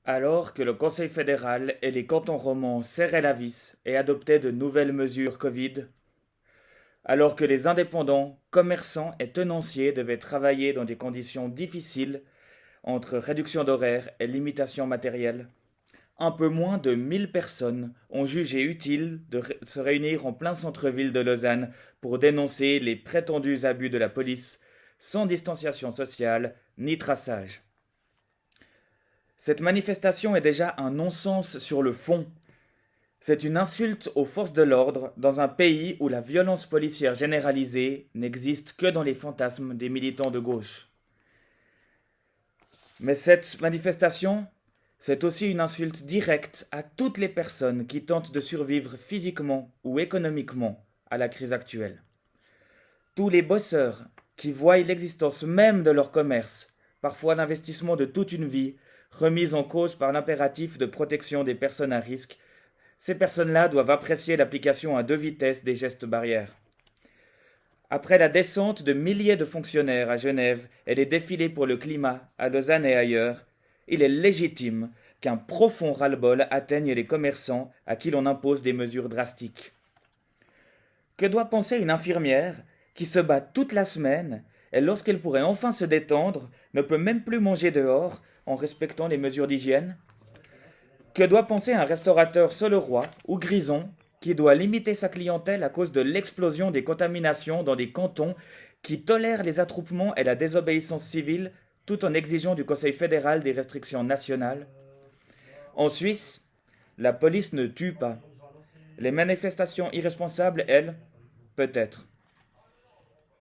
Alors que le Conseil fédéral et les cantons romans serraient la vis et adoptaient de nouvelles mesures Covid, alors que les indépendants, commerçants et tenanciers devaient travailler dans des conditions difficiles entre réduction d'horaires et limitations matérielles, un peu moins de 1 000 personnes ont jugé utile de se réunir en plein centre-ville de Lausanne pour dénoncer les prétendus abus de la police, sans distanciation sociale ni traçage. Cette manifestation est déjà un non-sens sur le fond. C'est une insulte aux forces de l'ordre dans un pays où la violence policière généralisée n'existe que dans les fantasmes des militants de gauche. Mais cette manifestation, c'est aussi une insulte directe à toutes les personnes qui tentent de survivre physiquement ou économiquement à la crise actuelle. Tous les bosseurs qui voient l'existence même de leur commerce, parfois l'investissement de toute une vie, remise en cause par l'impératif de protection des personnes à risque, ces personnes-là doivent apprécier l'application à 2 vitesses des gestes barrières. Après la descente de milliers de fonctionnaires à Genève et les défilés pour le climat à Lausanne et ailleurs, il est légitime qu'un profond ras-le-bol atteigne les commerçants à qui l'on impose des mesures drastiques. Que doit penser une infirmière qui se bat toute la semaine et lorsqu'elle pourrait enfin se détendre, ne peut même plus manger dehors en respectant les mesures d'hygiène? Que doit penser un restaurateur Soleroy ou Grison qui doit limiter sa clientèle à cause de l'explosion des contaminations dans des cantons qui tolèrent les attroupements et la désobéissance civile tout en exigeant du Conseil fédéral des restrictions nationales? En Suisse, la police ne tue pas. Les manifestations irresponsables, elles, peut-être.